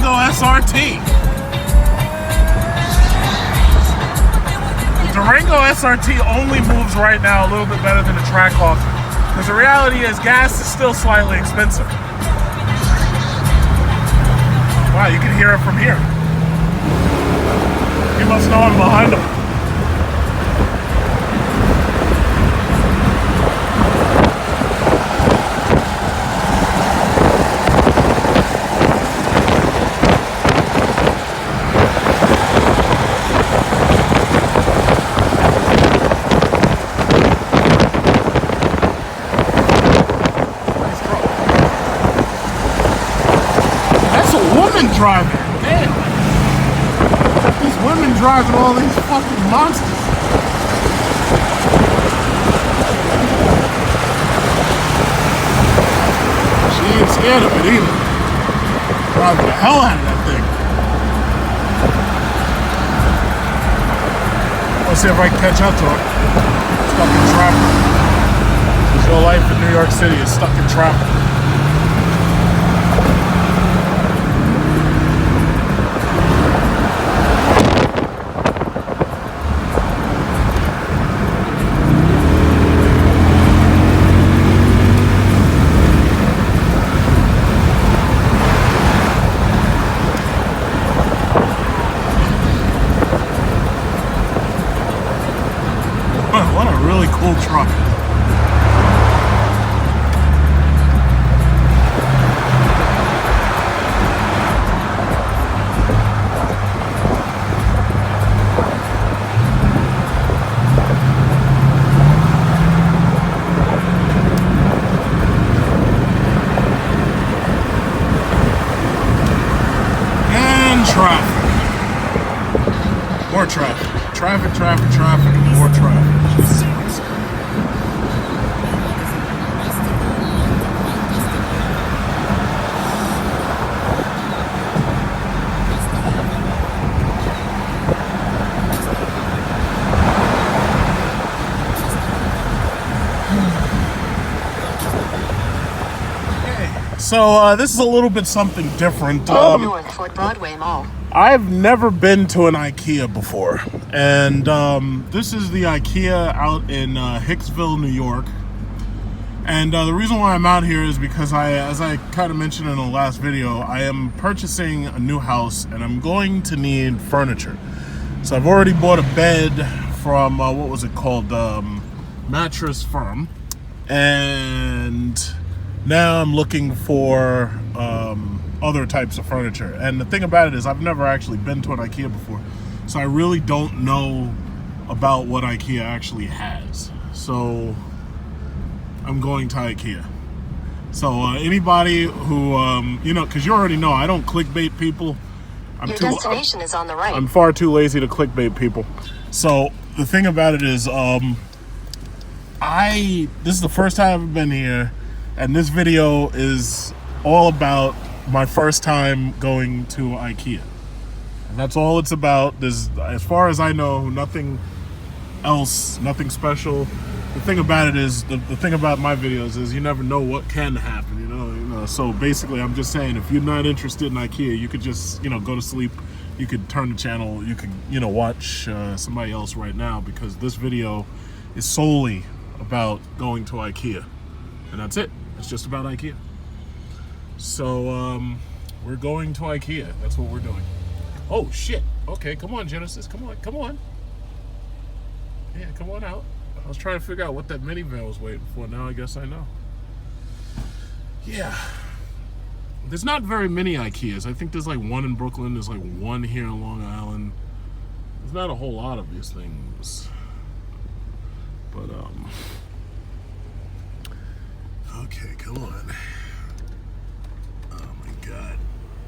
Durango SRT. The Durango SRT only moves right now a little bit better than the Trackhawk, because the reality is gas is still slightly expensive. Wow, you can hear it from here. You must know I'm behind him. Driving. Damn. These women driving all these fucking monsters. She ain't scared of it either. Driving the hell out of that thing. Let's see if I can catch up to her. Stuck in traffic. Because your life in New York City is stuck in traffic. What a really cool truck. And traffic. More traffic. Traffic, and more traffic. So this is a little bit something different. North Fort Broadway Mall. I've never been to an Ikea before, and this is the Ikea out in Hicksville, New York. And the reason why I'm out here is because as I kind of mentioned in the last video, I am purchasing a new house and I'm going to need furniture. So I've already bought a bed from, what was it called? Mattress Firm. And now I'm looking for other types of furniture. And the thing about it is I've never actually been to an Ikea before. So I really don't know about what Ikea actually has. So I'm going to Ikea. So anybody who, you know, because you already know I don't clickbait people. Your destination is on the right. I'm far too lazy to clickbait people. So the thing about it is, this is the first time I've been here, and this video is all about my first time going to Ikea. And that's all it's about. There's, as far as I know, nothing else, nothing special. The thing about it is, the thing about my videos is you never know what can happen, you know. So basically I'm just saying, if you're not interested in Ikea, you could just, you know, go to sleep. You could turn the channel, you could, you know, watch somebody else right now, because this video is solely about going to Ikea. And that's it. It's just about Ikea. So we're going to Ikea. That's what we're doing. Oh shit. Okay, come on, Genesis. Come on. Yeah, come on out. I was trying to figure out what that minivan was waiting for. Now I guess I know. Yeah. There's not very many Ikeas. I think there's like one in Brooklyn. There's like one here in Long Island. There's not a whole lot of these things. But, okay, come on. Oh my God.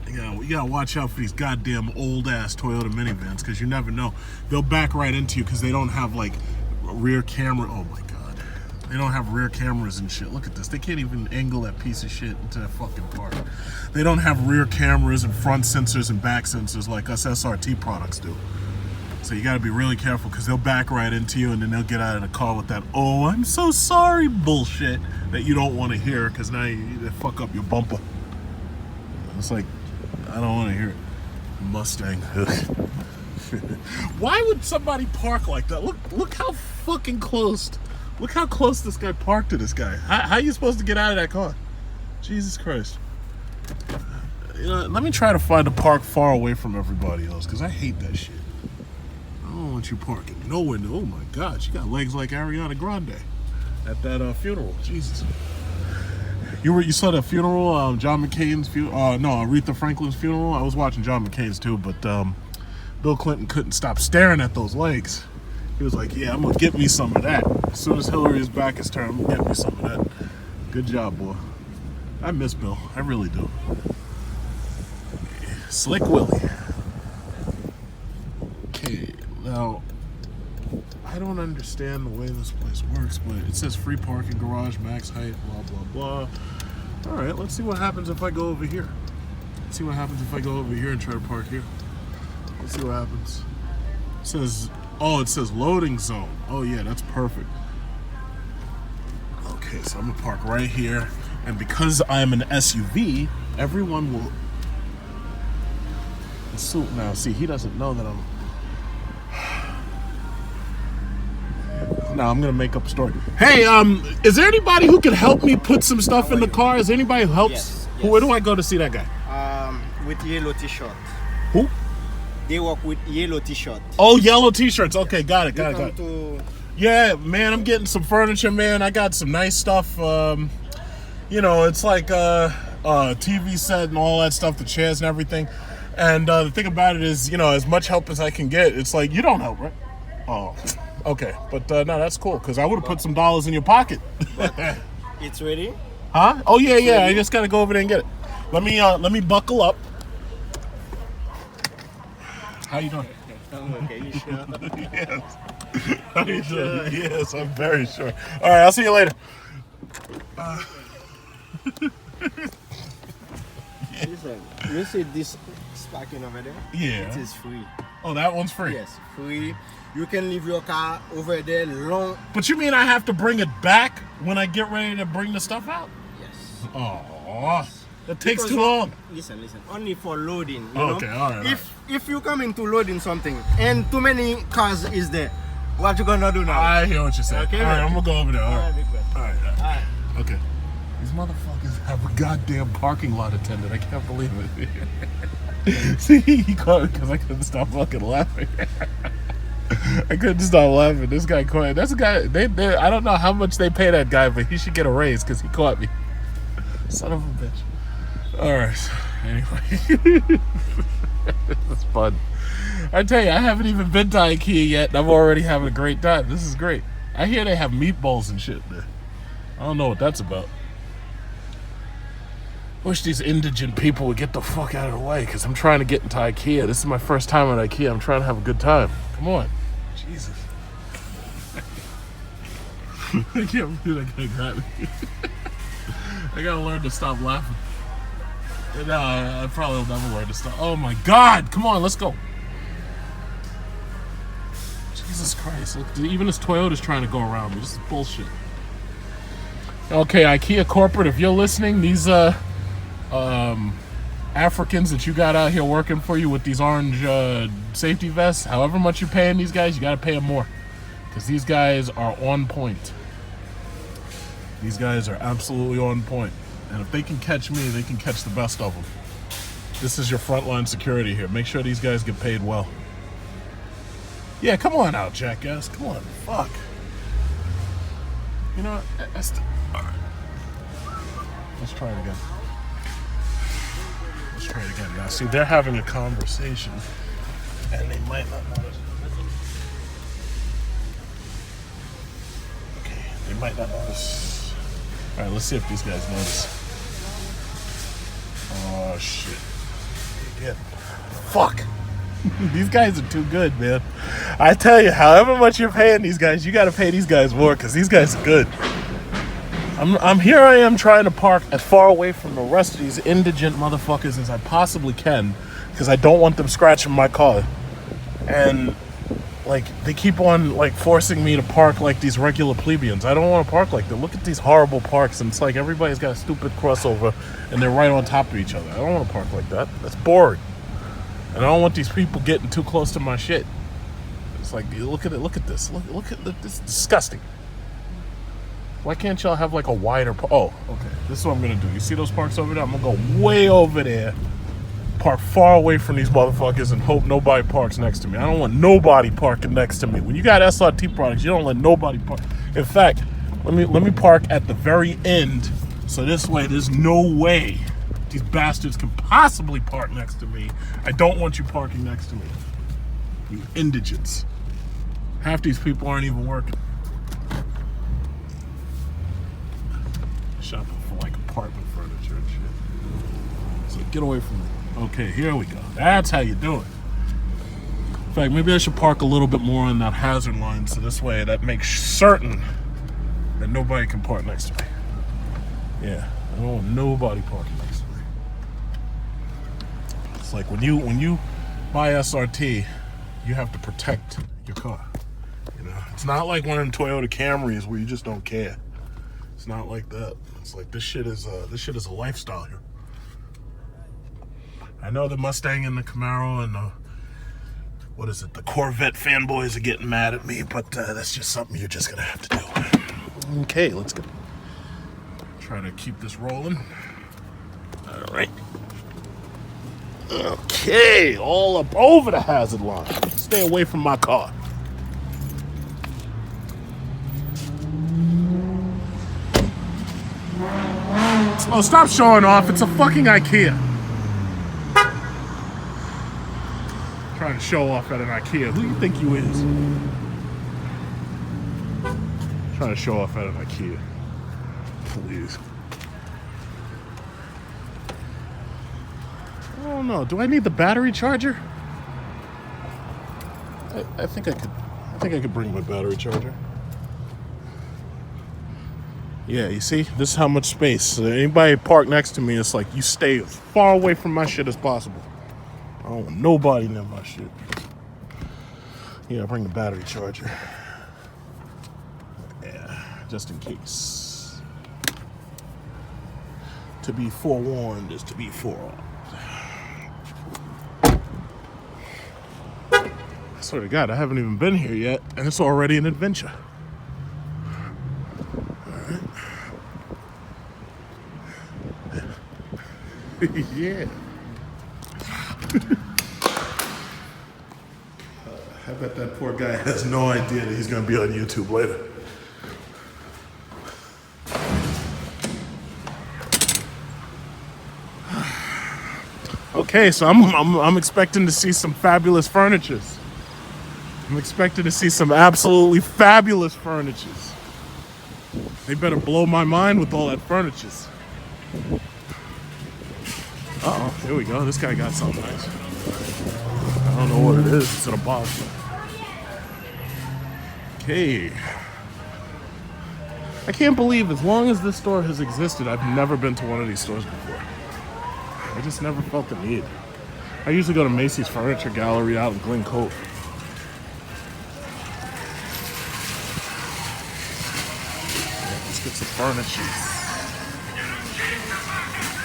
You gotta watch out for these goddamn old-ass Toyota minivans, because you never know. They'll back right into you because they don't have, like, rear camera. Oh my God. They don't have rear cameras and shit. Look at this. They can't even angle that piece of shit into that fucking part. They don't have rear cameras and front sensors and back sensors like us SRT products do. So you got to be really careful, because they'll back right into you and then they'll get out of the car with that, oh, I'm so sorry bullshit that you don't want to hear, because now they fuck up your bumper. It's like I don't want to hear it. Mustang. Why would somebody park like that? Look how fucking close. Look how close this guy parked to this guy. How are you supposed to get out of that car? Jesus Christ. You know, let me try to find a park far away from everybody else, because I hate that shit. I don't want you parking nowhere. Oh my God, she got legs like Ariana Grande at that funeral. Jesus. You saw the funeral, John McCain's funeral? No, Aretha Franklin's funeral. I was watching John McCain's too, but Bill Clinton couldn't stop staring at those legs. He was like, "Yeah, I'm gonna get me some of that. As soon as Hillary's back is turned, I'm gonna get me some of that." Good job, boy. I miss Bill. I really do. Slick Willie. Okay, now I don't understand the way this place works, but it says free parking, garage, max height, blah, blah, blah. All right, let's see what happens if I go over here. Let's see what happens if I go over here and try to park here. Let's see what happens. It says loading zone. Oh yeah, that's perfect. Okay, so I'm gonna park right here. And because I'm an SUV, everyone will assume. Now, see, he doesn't know that I'm... Now I'm gonna make up a story. Hey, is there anybody who can help me put some stuff in the car? Is there anybody who helps? Yes. Where do I go to see that guy? With yellow t-shirt. Who? They work with yellow t-shirt. Oh, yellow t-shirts. Okay, got it. To... Yeah, man, I'm getting some furniture, man. I got some nice stuff. You know, it's like a TV set and all that stuff, the chairs and everything. And the thing about it is, you know, as much help as I can get, it's like, you don't help, right? Oh, okay. But no, that's cool, because I would have put some dollars in your pocket. It's ready? Huh? Oh, yeah, yeah. I just got to go over there and get it. Let me buckle up. How you doing? I'm okay. You sure? Yes. How you doing? Yes, I'm very sure. All right, I'll see you later. Listen, you see this parking over there? Yeah. It is free. Oh, that one's free? Yes, free. You can leave your car over there long. But you mean I have to bring it back when I get ready to bring the stuff out? Yes. Oh, that takes Because too long. Listen. Only for loading. You Okay, know? all right. If you come into loading something and too many cars is there, what you gonna do now? I hear what you're saying. Okay, all right, man. I'm gonna go over there. All right. Big man. All right. All right. Okay. These motherfuckers have a goddamn parking lot attendant. I can't believe it. See, he caught it because I couldn't stop fucking laughing. I couldn't stop laughing. This guy caught. That's a guy. They. I don't know how much they pay that guy, but he should get a raise because he caught me. Son of a bitch. All right. Anyway, it's fun. I tell you, I haven't even been to Ikea yet, and I'm already having a great time. This is great. I hear they have meatballs and shit there. I don't know what that's about. Wish these indigent people would get the fuck out of the way, because I'm trying to get into Ikea. This is my first time at Ikea. I'm trying to have a good time. Come on. Jesus. I can't believe that guy got me. I gotta learn to stop laughing. No, I probably will never learn to stop. Oh my God! Come on, let's go. Jesus Christ. Look, even this Toyota's trying to go around me. This is bullshit. Okay, Ikea corporate, if you're listening, these Africans that you got out here working for you with these orange safety vests, however much you're paying these guys, you got to pay them more, because these guys are on point. These guys are absolutely on point, and if they can catch me, they can catch the best of them. This is your frontline security here. Make sure these guys get paid well. Yeah, come on out, jackass. Come on, fuck. You know what? All right. Let's try it again. Let's try it again. Now, see, they're having a conversation, and they might not notice. Okay, they might not notice. All right, let's see if these guys notice. Oh, shit. Again. Fuck. These guys are too good, man. I tell you, however much you're paying these guys, you got to pay these guys more, because these guys are good. I'm here. I am trying to park as far away from the rest of these indigent motherfuckers as I possibly can, because I don't want them scratching my car. And like they keep on like forcing me to park like these regular plebeians. I don't want to park like that. Look at these horrible parks, and it's like everybody's got a stupid crossover, and they're right on top of each other. I don't want to park like that. That's boring, and I don't want these people getting too close to my shit. It's like, look at it. Look at this. Look at this. This is disgusting. Why can't y'all have like a wider? Oh, okay. This is what I'm gonna do. You see those parks over there? I'm gonna go way over there. Park far away from these motherfuckers and hope nobody parks next to me. I don't want nobody parking next to me. When you got SRT products, you don't let nobody park. In fact, let me park at the very end, so this way there's no way these bastards can possibly park next to me. I don't want you parking next to me. You indigents. Half these people aren't even working. Shopping for like apartment furniture and shit. So get away from me. Okay, here we go. That's how you do it. In fact, maybe I should park a little bit more on that hazard line, so this way that makes certain that nobody can park next to me. Yeah, I don't want nobody parking next to me. It's like when you buy SRT, you have to protect your car. You know, it's not like one of them Toyota Camrys where you just don't care. It's not like that. It's like this shit is a lifestyle here. I know the Mustang and the Camaro and the Corvette fanboys are getting mad at me, but that's just something you're just gonna have to do. Okay, let's go. Try to keep this rolling. All right. Okay, all up over the hazard line. Stay away from my car. Oh, stop showing off. It's a fucking Ikea. Trying to show off at an Ikea. Who do you think you is? Trying to show off at an Ikea. Please. I don't know. Do I need the battery charger? I think I could bring my battery charger. Yeah, you see? This is how much space. So anybody park next to me, it's like you stay as far away from my shit as possible. I don't want nobody near my shit. Yeah, bring the battery charger. Yeah, just in case. To be forewarned is to be forearmed. I swear to God, I haven't even been here yet, and it's already an adventure. Alright. Yeah. I bet that poor guy has no idea that he's going to be on YouTube later. Okay, so I'm expecting to see some fabulous furnitures. I'm expecting to see some absolutely fabulous furnitures. They better blow my mind with all that furnitures. Uh-oh, here we go. This guy got something nice. I don't know what it is. It's in a box. Okay. I can't believe as long as this store has existed, I've never been to one of these stores before. I just never felt the need. I usually go to Macy's Furniture Gallery out in Glen Cove. Yeah, let's get some furniture.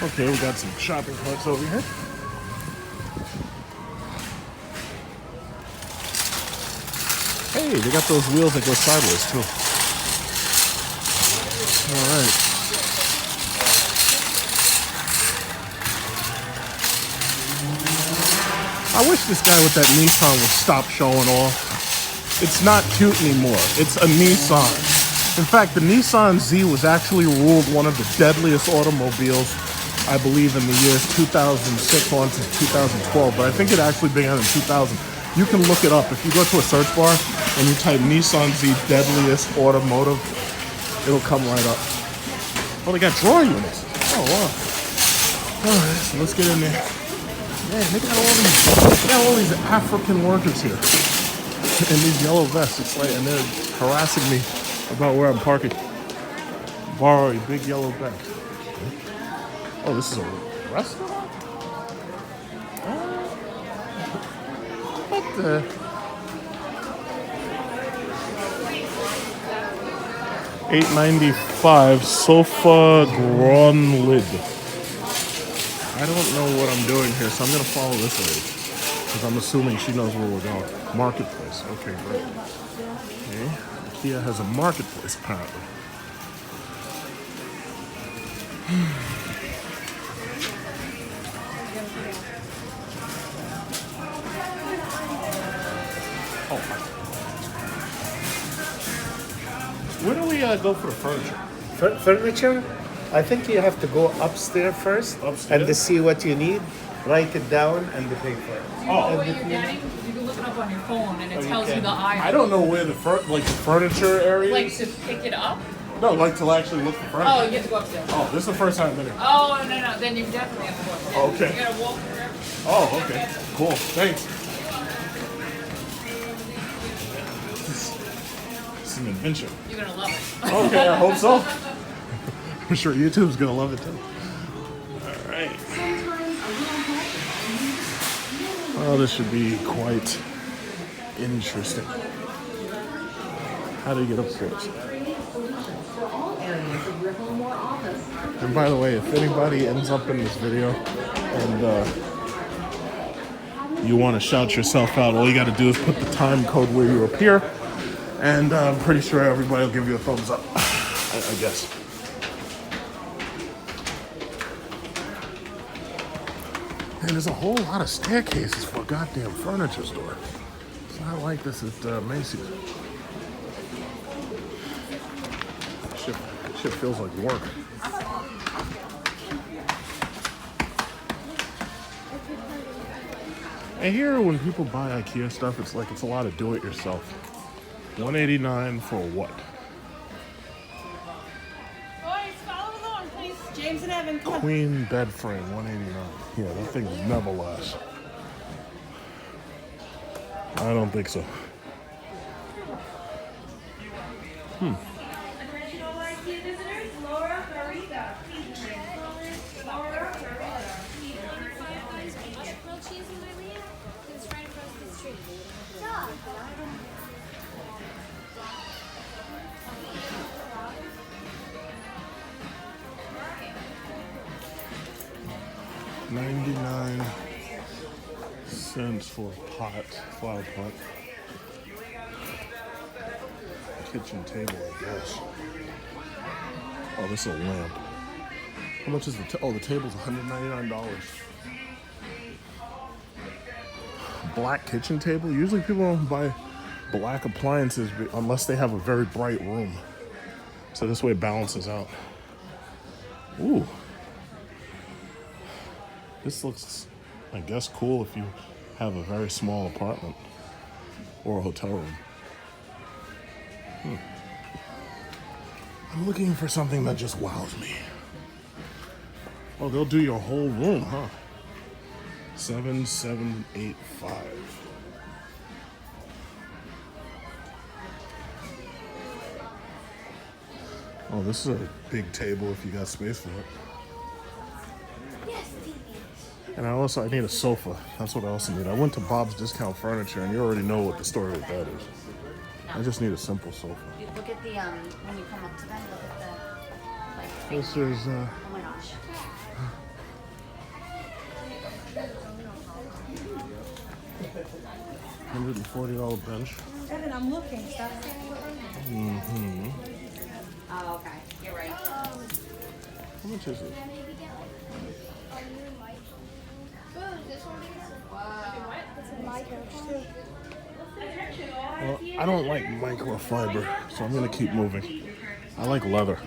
Okay, we got some shopping carts over here. Hey, they got those wheels that go sideways too. All right. I wish this guy with that Nissan would stop showing off. It's not cute anymore. It's a Nissan. In fact, the Nissan Z was actually ruled one of the deadliest automobiles, I believe, in the years 2006 on to 2012, but I think it actually began in 2000. You can look it up. If you go to a search bar and you type Nissan Z deadliest automotive, it'll come right up. Oh, they got drawer units. Oh, wow. All right, so let's get in there. Man, they got all these African workers here in these yellow vests. It's like, and they're harassing me about where I'm parking. Borrow a big yellow bag. Oh, this is a restaurant? What the? $8.95 sofa Grand lid. I don't know what I'm doing here, so I'm gonna follow this lady because I'm assuming she knows where we're going. Marketplace. Okay, great. Okay, Ikea has a marketplace apparently. Oh. Where do we go for the furniture? Furniture, I think you have to go upstairs first Upstairs? and to see what you need, write it down, and to pay for it. Oh. What you're getting, you can look it up on your phone and it tells you can. the aisle. I don't know where the furniture area Like is. to pick it up? No, like to actually look for furniture. Oh, you have to go upstairs. Oh, this is the first time I've been here. Oh, no. Then you definitely have to go upstairs. Okay. You gotta walk through everything. Oh, okay. Cool. Thanks. This is an adventure. You're gonna love it. Okay, I hope so. I'm sure YouTube's gonna love it too. All right. Oh, this should be quite interesting. How do you get upstairs? And by the way, if anybody ends up in this video and you want to shout yourself out, all you got to do is put the time code where you appear, and I'm pretty sure everybody will give you a thumbs up, I guess. And there's a whole lot of staircases for a goddamn furniture store. It's not like this at Macy's. Shit feels like work. I hear when people buy IKEA stuff, it's like it's a lot of do-it-yourself. $189 for what? Boys, follow along, please. James and Evan, come on. Queen bed frame, $189. Yeah, that thing never lasts. I don't think so. Attention all IKEA visitors, Laura Garriga. Laura Garriga. Grilled cheese in my lap. It's right across the street. $0.99 for a pot, flower pot. Kitchen table, I guess. Oh, this is a lamp. How much is the the table's $199. Black kitchen table? Usually people don't buy black appliances unless they have a very bright room. So this way it balances out. Ooh. This looks, I guess, cool if you have a very small apartment or a hotel room. I'm looking for something that just wows me. Oh, they'll do your whole room, huh? 7785. Oh, this is a big table if you got space for it. And I need a sofa. That's what I also need. I went to Bob's Discount Furniture, and you already know what the story with that is. I just need a simple sofa. Look at the when you come up to them, look at the like. This is Oh my gosh. $140 bench. Evan, I'm looking. Stop. Oh, okay. You're right. How much is it? Well, I don't like microfiber, so I'm gonna keep moving. I like leather.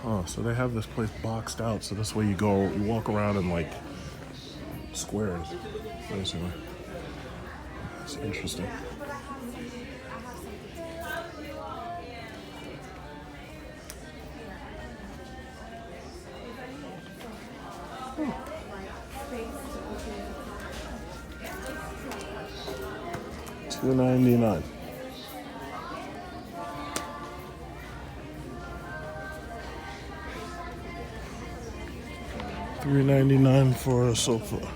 Oh, so they have this place boxed out, so this way you walk around in like squares, basically. It's interesting. $2.99. $3.99 for a sofa.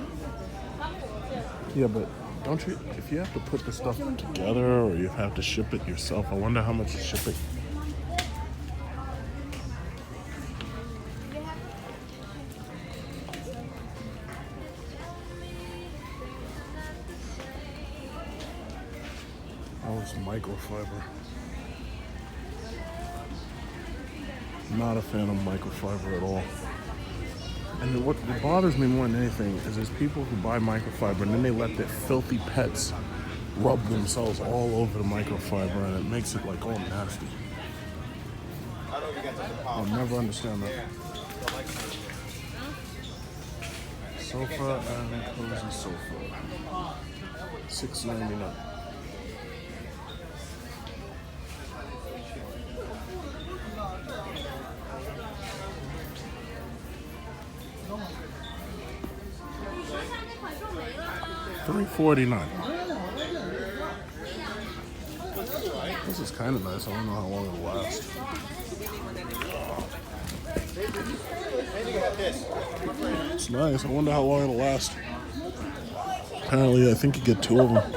Yeah, but Don't you? If you have to put the stuff together or you have to ship it yourself, I wonder how much is shipping. Oh, it's microfiber. Not a fan of microfiber at all. And what bothers me more than anything is there's people who buy microfiber and then they let their filthy pets rub themselves all over the microfiber and it makes it like all nasty. I'll never understand that. Sofa and cozy sofa. $6.99. $3.49. This is kind of nice. I don't know how long it'll last. It's nice. I wonder how long it'll last. Apparently, I think you get 2 of them.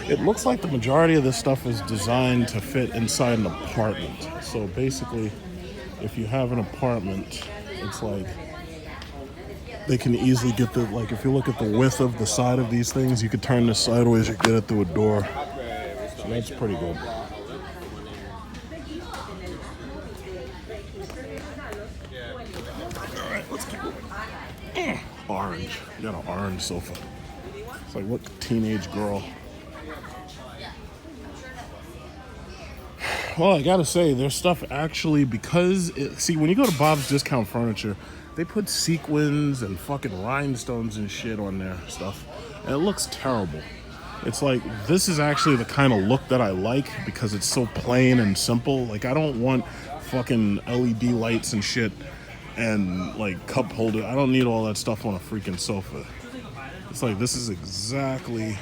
It looks like the majority of this stuff is designed to fit inside an apartment. So basically, if you have an apartment, it's like they can easily get the, like if you look at the width of the side of these things, you could turn this sideways, you get it through a door. So that's pretty good. Alright, let's keep moving. Orange. You got an orange sofa. It's like, what teenage girl? Well, I gotta say, their stuff actually, because see, when you go to Bob's Discount Furniture, they put sequins and fucking rhinestones and shit on their stuff, and it looks terrible. It's like, this is actually the kind of look that I like because it's so plain and simple. Like, I don't want fucking LED lights and shit and like cup holder. I don't need all that stuff on a freaking sofa. It's like, this is exactly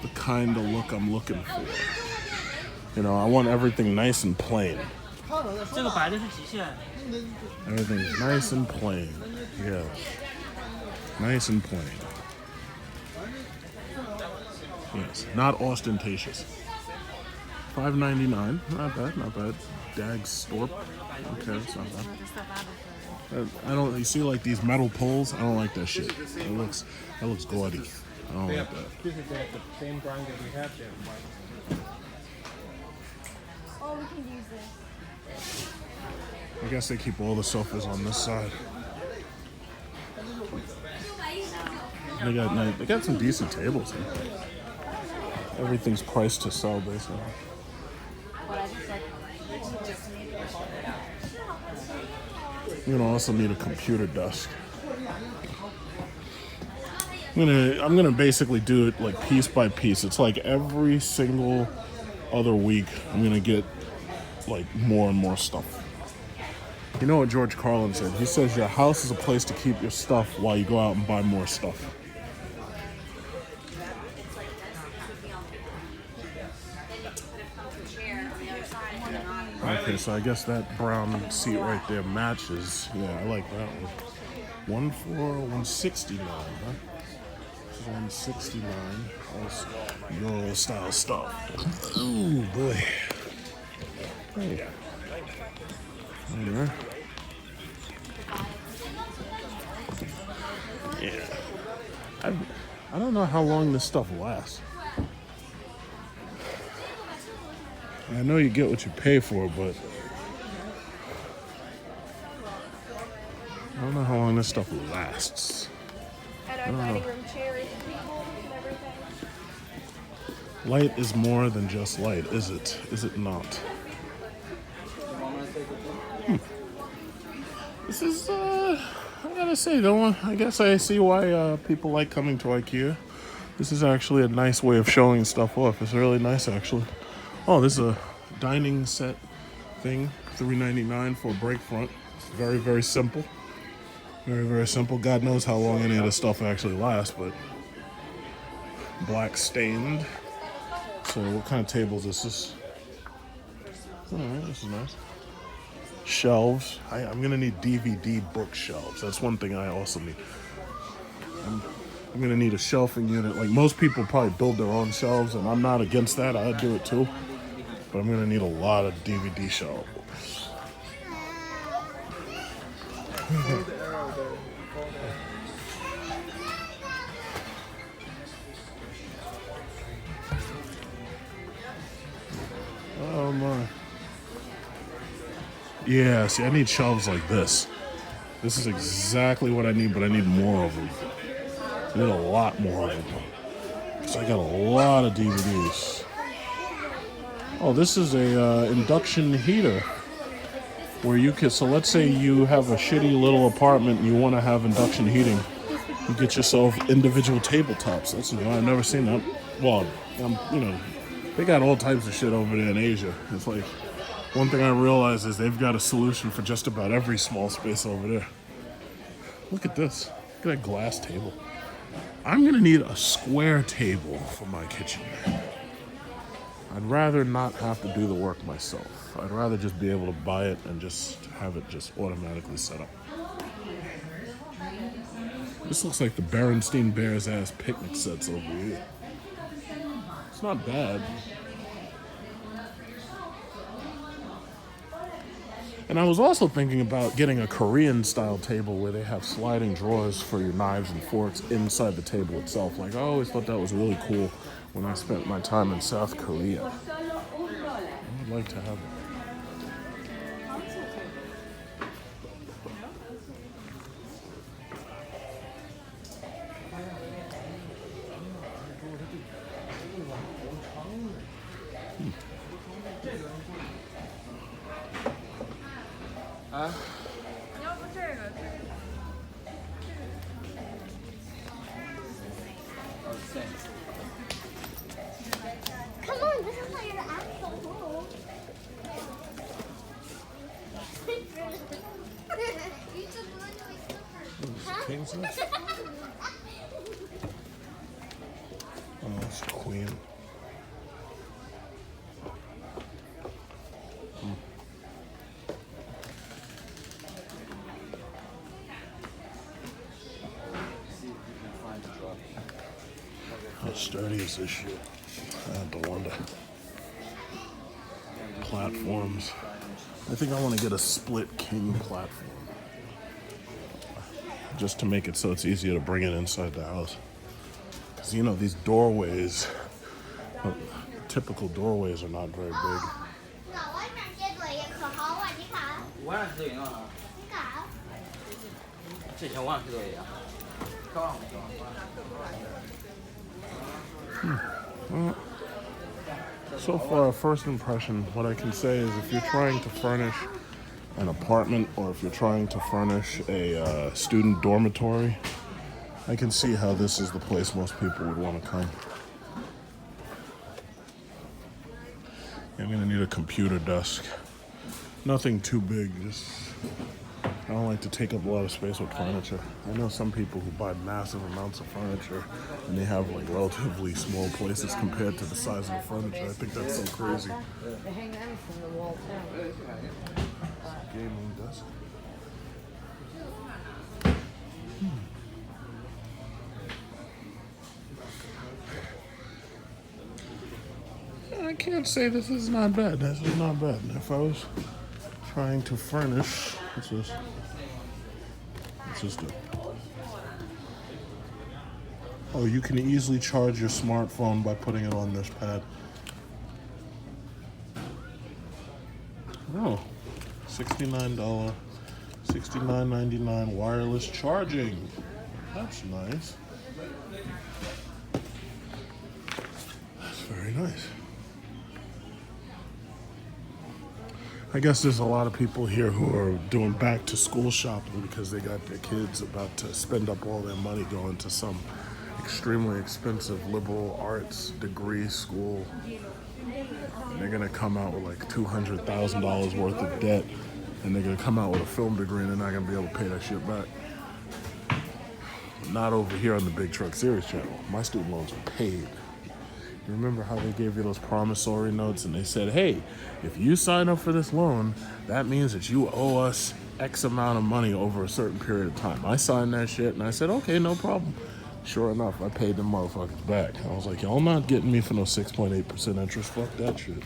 the kind of look I'm looking for. You know, I want everything nice and plain. Everything's nice and plain. Yeah. Nice and plain. Yes. Not ostentatious. $5.99. Not bad, not bad. Dag Storp. Okay, that's not bad. I don't, you see like these metal poles? I don't like that shit. That looks gaudy. I don't like that. This is the same brand that we have there. Oh, we can use this. I guess they keep all the sofas on this side. They got some decent tables here. Everything's priced to sell, basically. You're gonna also need a computer desk. I'm gonna basically do it like piece by piece. It's like every single other week I'm gonna get like more and more stuff. You know what George Carlin said? He says your house is a place to keep your stuff while you go out and buy more stuff. Okay, so I guess that brown seat right there matches. Yeah, I like that one. $169, huh? This is $169. All Euro style stuff. Oh boy. Hey. There. Yeah. I don't know how long this stuff lasts. I know you get what you pay for, but I don't know how long this stuff lasts. And our dining room chairs and tables and everything. Light is more than just light, is it? Is it not? This is, I gotta say, though, I guess I see why people like coming to Ikea. This is actually a nice way of showing stuff off. It's really nice, actually. Oh, this is a dining set thing, $3.99 for a break front. It's very, very simple. Very, very simple. God knows how long any of this stuff actually lasts, but black stained. So what kind of tables is this? Alright, this is nice. Shelves. I'm gonna need DVD bookshelves. That's one thing I also need. I'm gonna need a shelving unit. Like most people probably build their own shelves, and I'm not against that. I'd do it too. But I'm gonna need a lot of DVD shelves. Oh my. Yeah, see, I need shelves like this. This is exactly what I need, but I need more of them. I need a lot more of them. Because I got a lot of DVDs. Oh, this is a induction heater. Where you can, so let's say you have a shitty little apartment and you want to have induction heating. You get yourself individual tabletops. That's new. I've never seen that. Well, they got all types of shit over there in Asia. It's like, one thing I realize is they've got a solution for just about every small space over there. Look at this. Look at that glass table. I'm gonna need a square table for my kitchen. I'd rather not have to do the work myself. I'd rather just be able to buy it and just have it just automatically set up. This looks like the Berenstain Bears ass picnic sets over here. It's not bad. And I was also thinking about getting a Korean style table where they have sliding drawers for your knives and forks inside the table itself. Like, I always thought that was really cool when I spent my time in South Korea. I'd like to have it. Come on, this is not your actual home. You took one of my slippers. Huh? King size? Oh, it's a queen. How sturdy is this shit? I have to wonder. Platforms. I think I want to get a split king platform. Just to make it so it's easier to bring it inside the house. Because these doorways, typical doorways are not very big. 我 So far, first impression, what I can say is if you're trying to furnish an apartment or if you're trying to furnish a student dormitory, I can see how this is the place most people would want to come. I'm going to need a computer desk. Nothing too big, just I don't like to take up a lot of space with furniture. I know some people who buy massive amounts of furniture and they have like relatively small places compared to the size of the furniture. I think that's so crazy. They hang them from the wall too. Gaming desk. I can't say this is not bad. This is not bad. If I was trying to furnish, what's this? What's this do? Oh, you can easily charge your smartphone by putting it on this pad. Oh, $69, $69.99 wireless charging. That's nice. That's very nice. I guess there's a lot of people here who are doing back to school shopping because they got their kids about to spend up all their money going to some extremely expensive liberal arts degree school. And they're gonna come out with like $200,000 worth of debt, and they're gonna come out with a film degree and they're not gonna be able to pay that shit back. Not over here on the Big Truck Series channel. My student loans were paid. You remember how they gave you those promissory notes and they said, hey, if you sign up for this loan, that means that you owe us X amount of money over a certain period of time. I signed that shit and I said, okay, no problem. Sure enough, I paid them motherfuckers back. I was like, y'all not getting me for no 6.8% interest. Fuck that shit.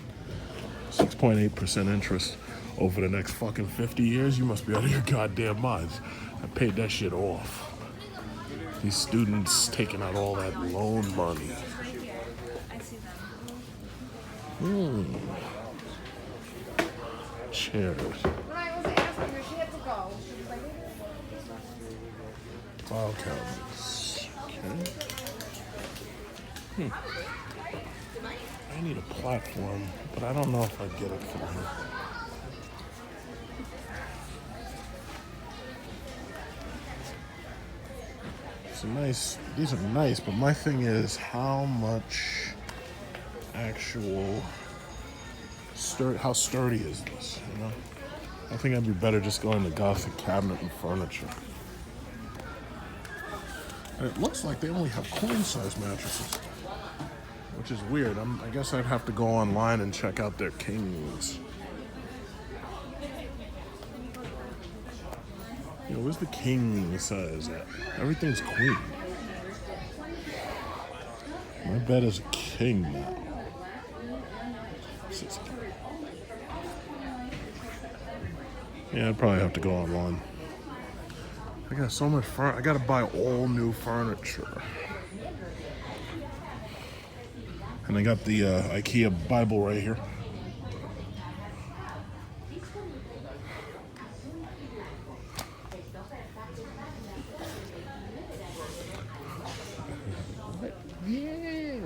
6.8% interest over the next fucking 50 years? You must be out of your goddamn minds. I paid that shit off. These students taking out all that loan money. Chairs. When I was asking her, she had to go. She was like, File cabinets. Okay. I need a platform, but I don't know if I get it from here. These are nice, but my thing is how much actual how sturdy is this, you know? I think I'd be better just going to Gothic cabinet and furniture. And it looks like they only have queen-size mattresses, which is weird. I guess I'd have to go online and check out their kings. You know, where's the king size at? Everything's queen. My bed is a king now. Yeah, I'd probably have to go online. I got so much I gotta buy all new furniture. And I got the Ikea Bible right here. Yeah.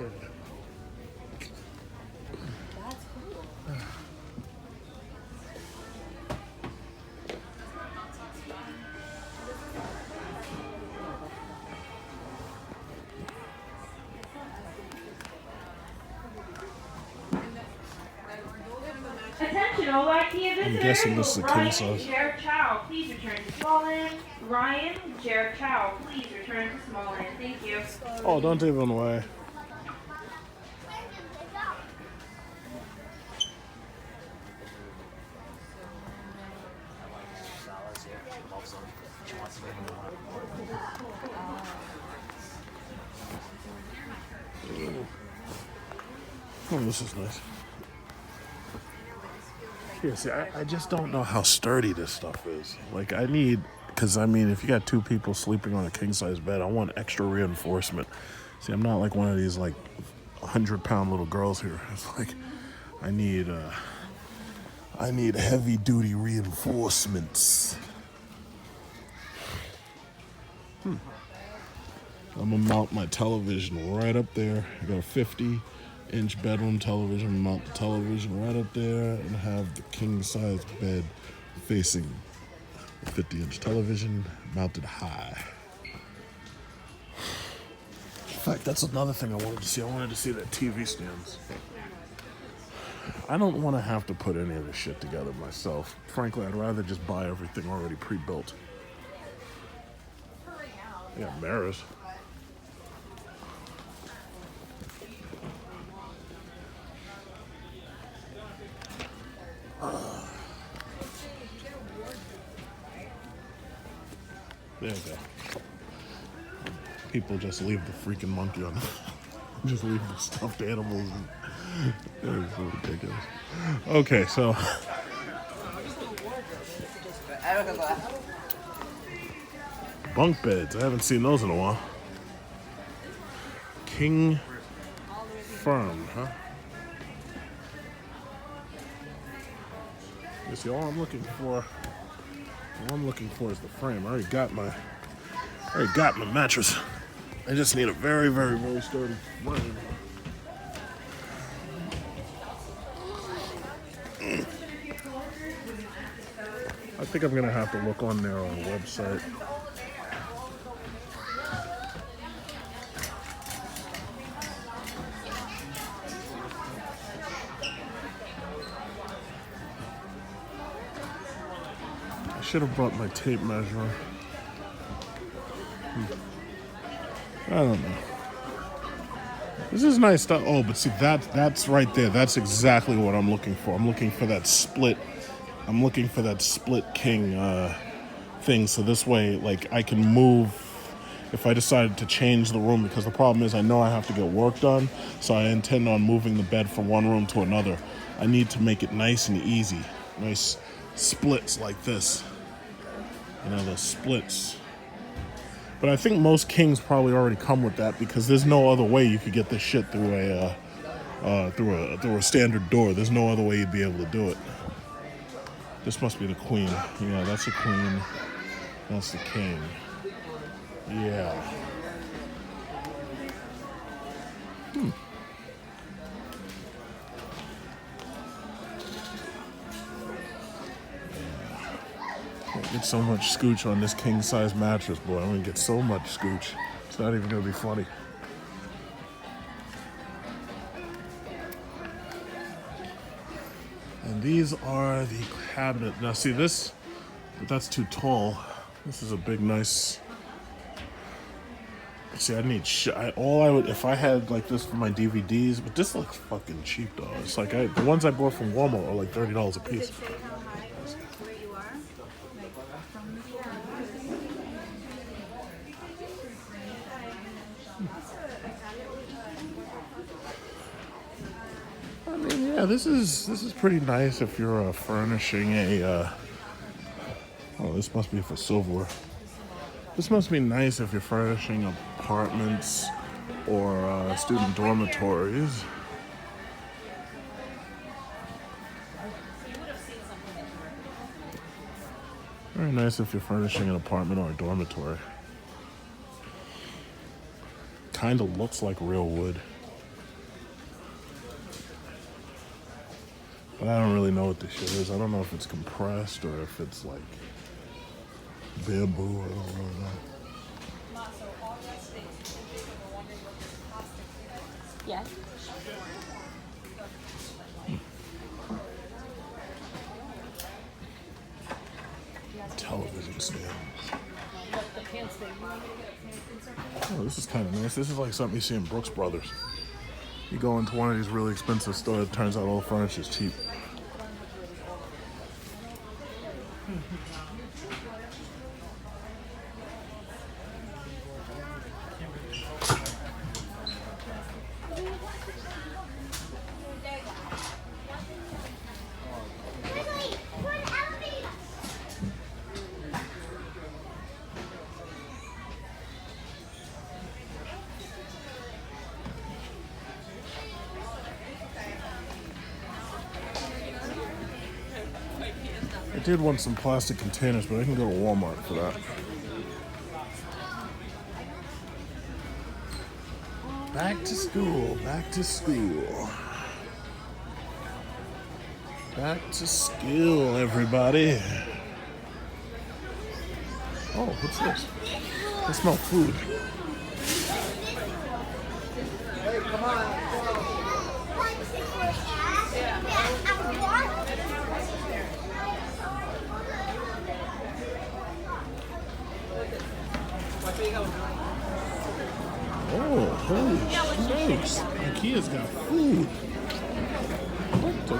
Attention, all IKEA visitors. I'm guessing this is a king Ryan, size. Jared Chow, please return to small end. Ryan, Jared Chow, please return to small end. Thank you. Oh, don't give them away. Oh, this is nice. Yeah, see, I just don't know how sturdy this stuff is. Like, because I mean, if you got two people sleeping on a king-size bed, I want extra reinforcement. See, I'm not like one of these, like, 100-pound little girls here. It's like, I need heavy-duty reinforcements. I'm gonna mount my television right up there. I got a 50-inch bedroom television, mount the television right up there, and have the king-size bed facing the 50-inch television mounted high. In fact, that's another thing I wanted to see. I wanted to see that TV stands. I don't want to have to put any of this shit together myself. Frankly, I'd rather just buy everything already pre-built. Yeah, mirrors. There you go. People just leave the freaking monkey on. Just leave the stuffed animals. It's so ridiculous. Okay, so. Bunk beds. I haven't seen those in a while. King firm, huh? You see, all I'm looking for is the frame. I already got my mattress. I just need a very, very, very sturdy frame. I think I'm gonna have to look on their website. I should have brought my tape measure. I don't know. This is nice stuff. Oh, but see, that's right there. That's exactly what I'm looking for. I'm looking for that split. I'm looking for that split king thing. So this way, like, I can move if I decided to change the room, because the problem is I know I have to get work done, so I intend on moving the bed from one room to another. I need to make it nice and easy. Nice splits like this. You know, the splits. But I think most kings probably already come with that, because there's no other way you could get this shit through a standard door. There's no other way you'd be able to do it. This must be the queen. Yeah, that's the queen. That's the king. Yeah. I get so much scooch on this king size mattress, boy. I'm gonna get so much scooch. It's not even gonna be funny. And these are the cabinet. Now see this, but that's too tall. This is a big, nice. See, I need if I had like this for my DVDs, but this looks fucking cheap though. It's like the ones I bought from Walmart are like $30 a piece. Where you are? Like from I mean, yeah, this is pretty nice if you're furnishing a. Oh, this must be for silverware. This must be nice if you're furnishing apartments or student dormitories. Very nice if you're furnishing an apartment or a dormitory. Kind of looks like real wood. But I don't really know what this shit is. I don't know if it's compressed or if it's like bamboo. I don't really know. yeah. Television stand. Oh, this is kind of nice. This is like something you see in Brooks Brothers. You go into one of these really expensive stores, it turns out all the furniture is cheap. I did want some plastic containers, but I can go to Walmart for that. Back to school, back to school. Back to school, everybody. Oh, what's this? I smell food. Hey, come on. Oh, holy smokes. Ikea's got food. What the?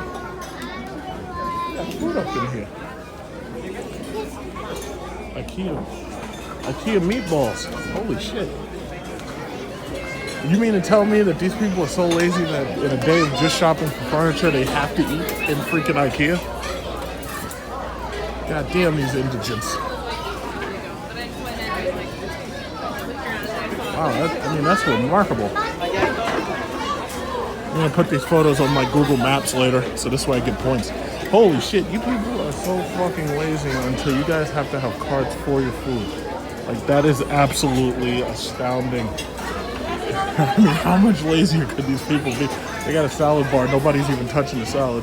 Got food up in here. Ikea meatballs. Holy shit. You mean to tell me that these people are so lazy that in a day of just shopping for furniture, they have to eat in freaking Ikea? God damn these indigents. Wow, that's remarkable. I'm gonna put these photos on my Google Maps later, so this way I get points. Holy shit, you people are so fucking lazy until you guys have to have carts for your food. Like, that is absolutely astounding. I mean, how much lazier could these people be? They got a salad bar, nobody's even touching the salad.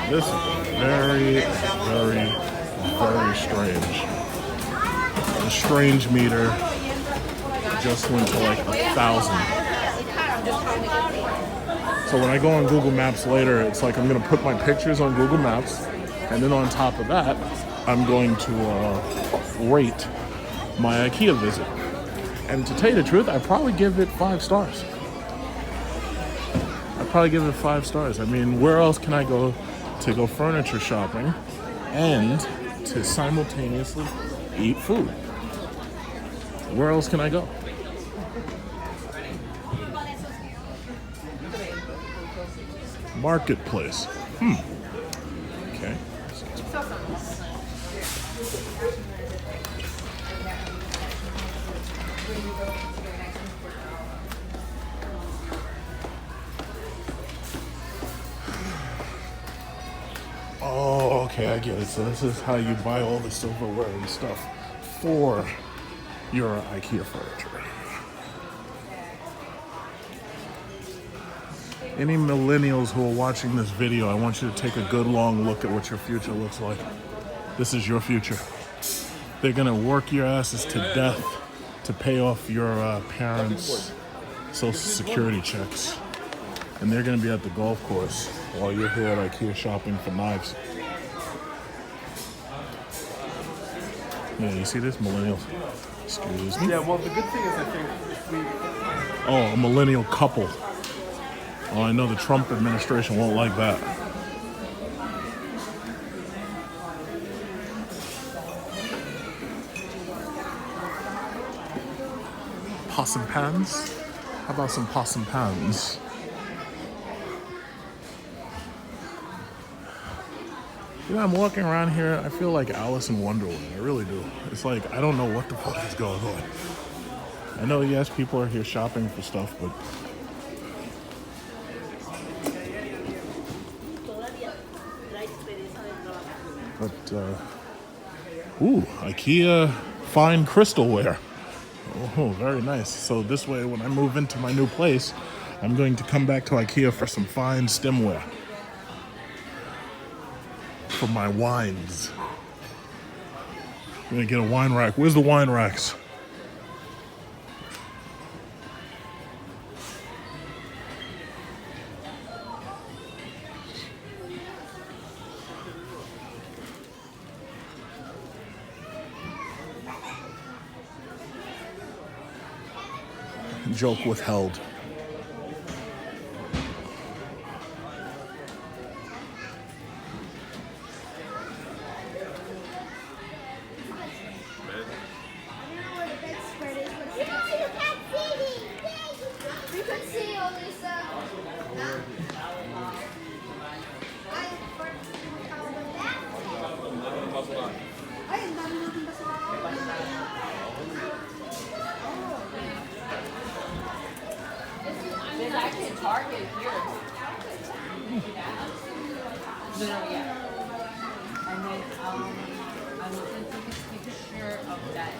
This is very, very, very strange. The strange meter just went to like 1,000. So when I go on Google Maps later, it's like I'm gonna put my pictures on Google Maps, and then on top of that, I'm going to rate my Ikea visit. And to tell you the truth, I'd probably give it 5 stars. I mean, where else can I go to go furniture shopping and to simultaneously eat food. Where else can I go? Marketplace. Okay. Oh, okay, I get it. So this is how you buy all the silverware and stuff for your IKEA furniture. Any millennials who are watching this video, I want you to take a good long look at what your future looks like. This is your future. They're gonna work your asses to death to pay off your parents' social security checks. And they're gonna be at the golf course while you're here at IKEA shopping for knives. Yeah, you see this? Millennials. Excuse me. Yeah, well, the good thing is I think if we... Oh, a millennial couple. Oh, I know the Trump administration won't like that. Pots and pans? How about some pots and pans? You know, I'm walking around here, I feel like Alice in Wonderland. I really do. It's like, I don't know what the fuck is going on. I know, yes, people are here shopping for stuff, but... ooh, IKEA fine crystalware. Oh, very nice. So this way, when I move into my new place, I'm going to come back to IKEA for some fine stemware. For my wines. I'm gonna get a wine rack. Where's the wine racks? Joke withheld. There's actually a Target here. No, yeah. And then I'm looking to take a picture of that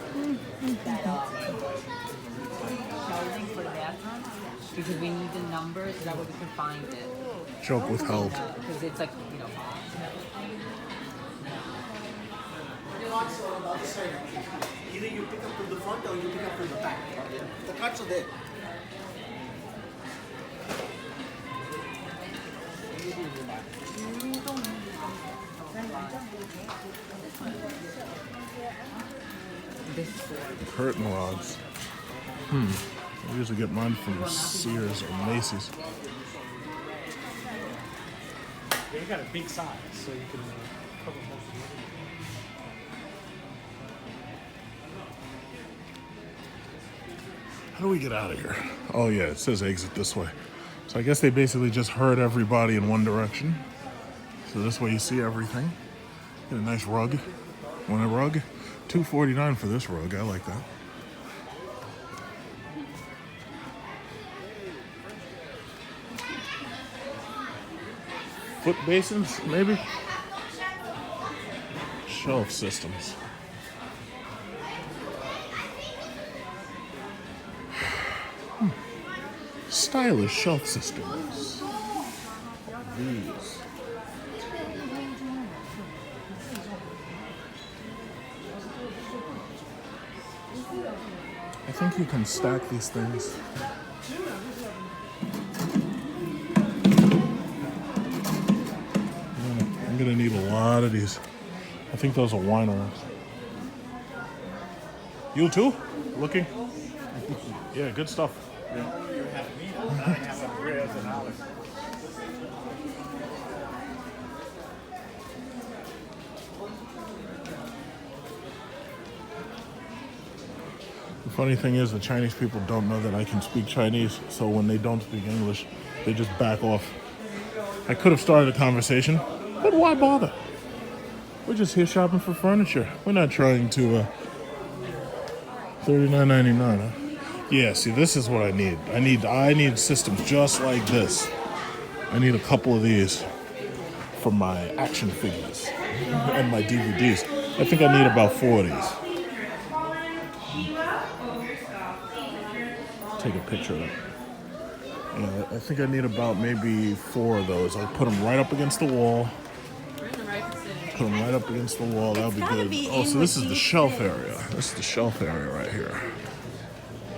shelving for the bathroom because we need the numbers so that way we can find it. Joke withheld. Because it's like, you know. Either you pick up from the front or you pick up from the back. The cards are there. Curtain rods. I usually get mine from Sears or Macy's. They got a big size, so you can cover most of it. How do we get out of here? Oh yeah, it says exit this way. So I guess they basically just herd everybody in one direction. So this way you see everything. Get a nice rug. Want a rug? $2.49 for this rug. I like that. Foot basins, maybe? Shelf systems. Stylish shelf systems. These. I think you can stack these things. I'm gonna need a lot of these. I think those are wine racks. You too? Looking? Yeah, good stuff. Yeah. Funny thing is, the Chinese people don't know that I can speak Chinese, so when they don't speak English, they just back off. I could have started a conversation, but why bother? We're just here shopping for furniture. We're not trying to, $39.99, huh? Yeah, see, this is what I need. I need systems just like this. I need a couple of these for my action figures and my DVDs. I think I need about 4 of these. Take a picture of it. Yeah, I think I need about maybe 4 of those. I'll put them right up against the wall. Put them right up against the wall. That'll be good. Oh, so this is the shelf area. This is the shelf area right here.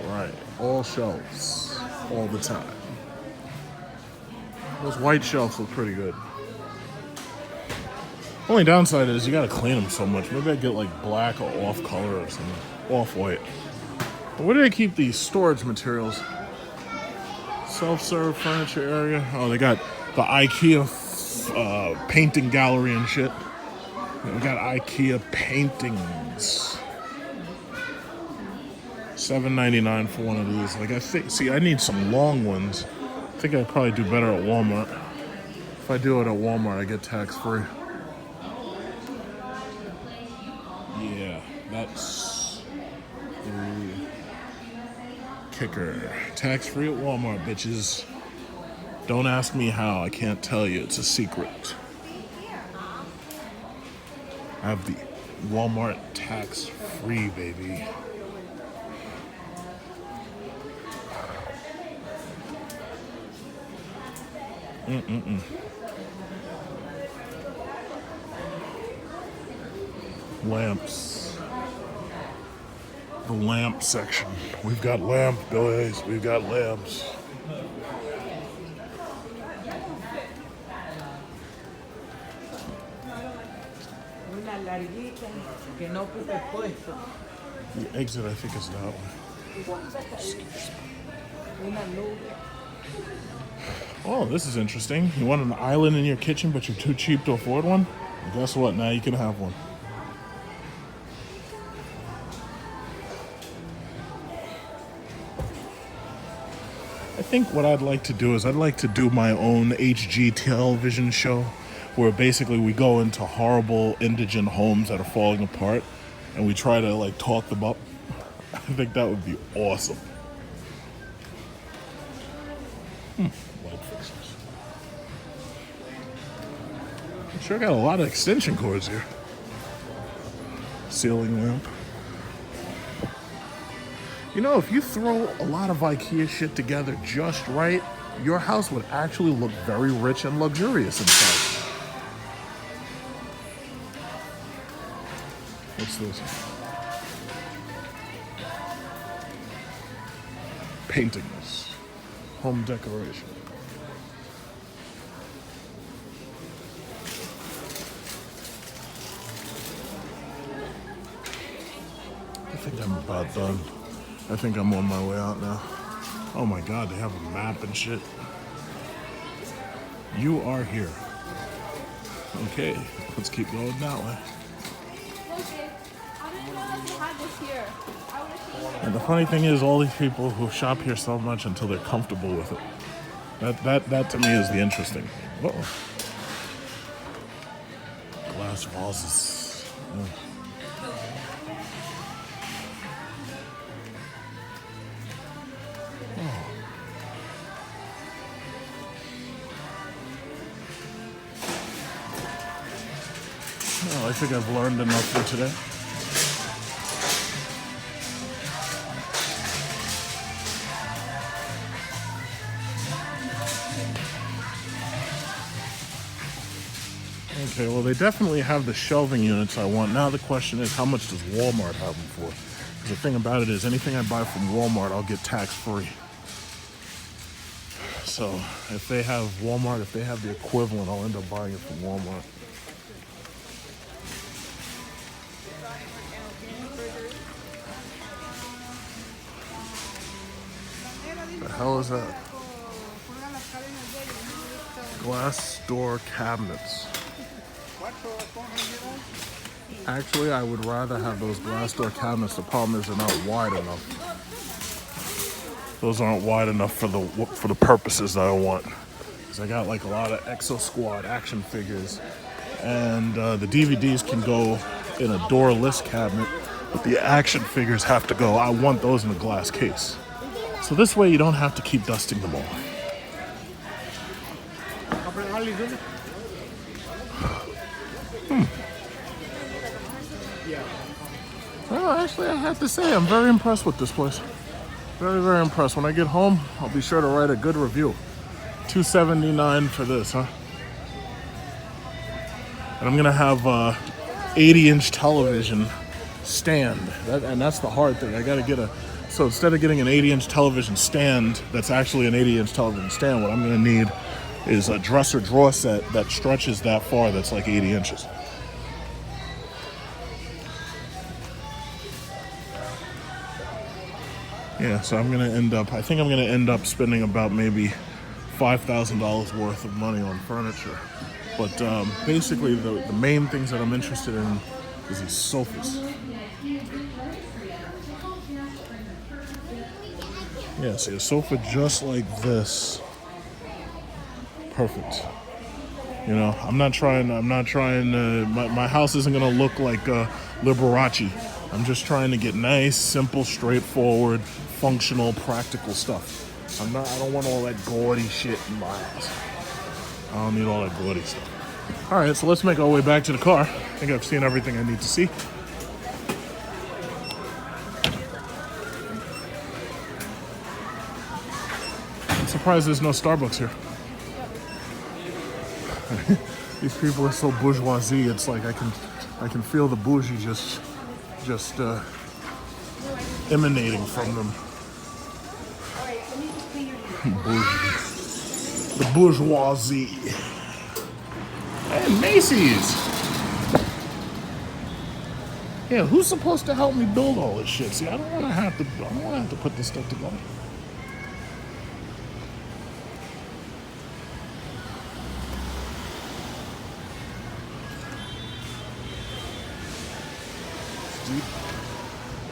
Right, all shelves, all the time. Those white shelves look pretty good. Only downside is you gotta clean them so much. Maybe I get like black or off color or something. Off-white. Where do they keep these storage materials? Self-serve furniture area. Oh, they got the Ikea painting gallery and shit. We got Ikea paintings. $7.99 for one of these. Like I need some long ones. I think I'd probably do better at Walmart. If I do it at Walmart, I get tax-free. Yeah, that's the kicker. Tax-free at Walmart, bitches. Don't ask me how. I can't tell you. It's a secret. I have the Walmart tax-free, baby. Lamps. The lamp section. We've got lamp, guys. We've got lamps. The exit, I think, is that way. Oh, this is interesting. You want an island in your kitchen, but you're too cheap to afford one? Well, guess what? Now you can have one. I think what I'd like to do is I'd like to do my own HG television show where basically we go into horrible indigent homes that are falling apart and we try to like talk them up. I think that would be awesome. Light fixtures. I sure got a lot of extension cords here. Ceiling lamp. You know, if you throw a lot of IKEA shit together just right, your house would actually look very rich and luxurious inside. What's this? Paintings. Home decoration. I think I'm about done. I think I'm on my way out now. Oh my God, they have a map and shit. You are here. Okay, let's keep going that way. Okay. I didn't know that you had this here. I would have seen it. And the funny thing is, all these people who shop here so much until they're comfortable with it. That to me is the interesting thing. Uh-oh. Glass vases. Oh. Well, I think I've learned enough for today. Okay, well, they definitely have the shelving units I want. Now the question is, how much does Walmart have them for? Because the thing about it is, anything I buy from Walmart, I'll get tax-free. So if they have Walmart, if they have the equivalent, I'll end up buying it from Walmart. The hell is that? Glass door cabinets. Actually, I would rather have those glass door cabinets. The problem is they're not wide enough. Those aren't wide enough for the purposes that I want. Because I got like a lot of Exo Squad action figures, and the DVDs can go in a doorless cabinet, but the action figures have to go. I want those in a glass case. So this way you don't have to keep dusting them off. Well, actually, I have to say, I'm very impressed with this place. Very, very impressed. When I get home, I'll be sure to write a good review. $279 for this, huh? And I'm gonna have a 80-inch television stand. And that's the hard thing. I gotta get so instead of getting an 80-inch television stand that's actually an 80-inch television stand, what I'm gonna need is a dresser drawer set that stretches that far, that's like 80 inches. Yeah, so I think I'm gonna end up spending about maybe $5,000 worth of money on furniture. But basically the main things that I'm interested in is these sofas. Yeah, see a sofa just like this. Perfect. You know, I'm not trying my house isn't gonna look like Liberace. I'm just trying to get nice, simple, straightforward, functional, practical stuff. I don't want all that gaudy shit in my house. I don't need all that gaudy stuff. All right, so let's make our way back to the car. I think I've seen everything I need to see. I'm surprised there's no Starbucks here. These people are so bourgeoisie. It's like I can feel the bougie just emanating from them. The bourgeoisie. And Macy's. Yeah, who's supposed to help me build all this shit? See, I don't want to have to put this stuff together.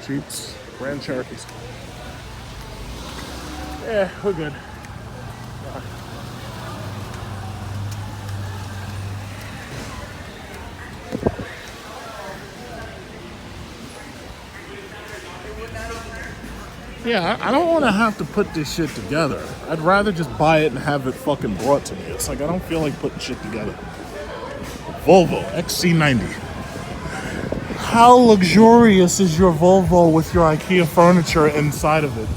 Jeeps, Grand Cherokees. Yeah, we're good. Yeah, I don't want to have to put this shit together. I'd rather just buy it and have it fucking brought to me. It's like I don't feel like putting shit together. Volvo XC90. How luxurious is your Volvo with your IKEA furniture inside of it?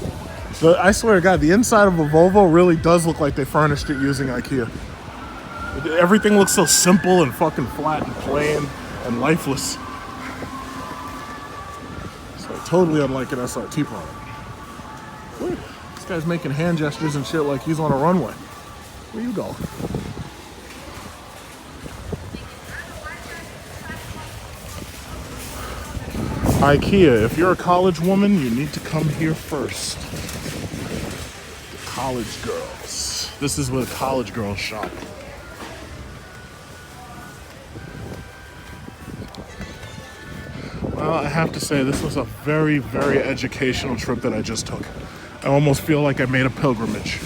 I swear to God, the inside of a Volvo really does look like they furnished it using IKEA. Everything looks so simple and fucking flat and plain and lifeless. So totally unlike an SRT product. Look, this guy's making hand gestures and shit like he's on a runway. Where you go? IKEA, if you're a college woman, you need to come here first. The college girls. This is where the college girls shop. Well, I have to say, this was a very, very educational trip that I just took. I almost feel like I made a pilgrimage.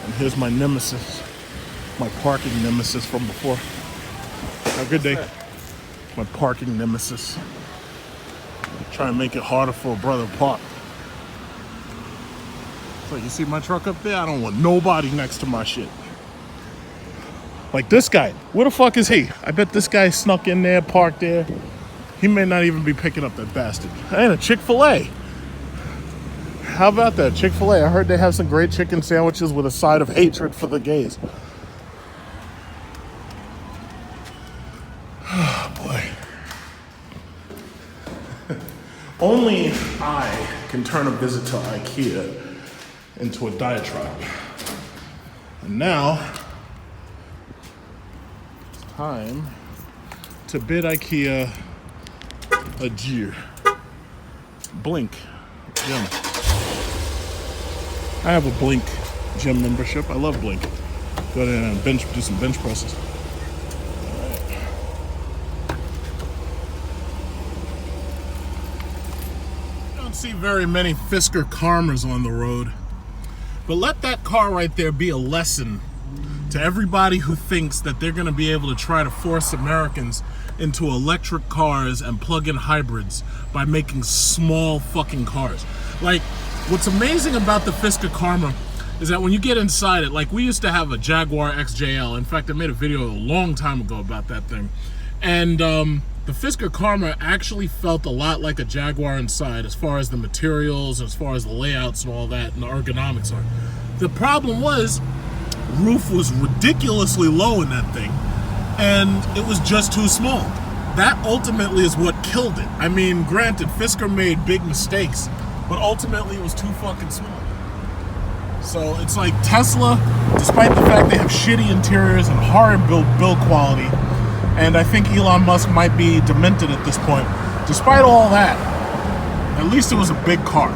And here's my nemesis, my parking nemesis from before. Have a good day. My parking nemesis. Try and make it harder for a brother to park. So you see my truck up there? I don't want nobody next to my shit. Like this guy. Where the fuck is he? I bet this guy snuck in there, parked there. He may not even be picking up that bastard. And a Chick-fil-A. How about that? Chick-fil-A. I heard they have some great chicken sandwiches with a side of hatred for the gays. Oh boy. Only I can turn a visit to IKEA into a diatribe. And now, it's time to bid IKEA adieu. Blink gym. I have a Blink gym membership. I love Blink. Go there and do some bench presses. See very many Fisker Karmas on the road, but let that car right there be a lesson to everybody who thinks that they're going to be able to try to force Americans into electric cars and plug-in hybrids by making small fucking cars. Like, what's amazing about the Fisker Karma is that when you get inside it, like we used to have a Jaguar XJL. In fact, I made a video a long time ago about that thing, and the Fisker Karma actually felt a lot like a Jaguar inside as far as the materials, as far as the layouts and all that, and the ergonomics are. The problem was, roof was ridiculously low in that thing, and it was just too small. That ultimately is what killed it. I mean, granted, Fisker made big mistakes, but ultimately it was too fucking small. So it's like Tesla, despite the fact they have shitty interiors and horrid build quality, and I think Elon Musk might be demented at this point. Despite all that, at least it was a big car.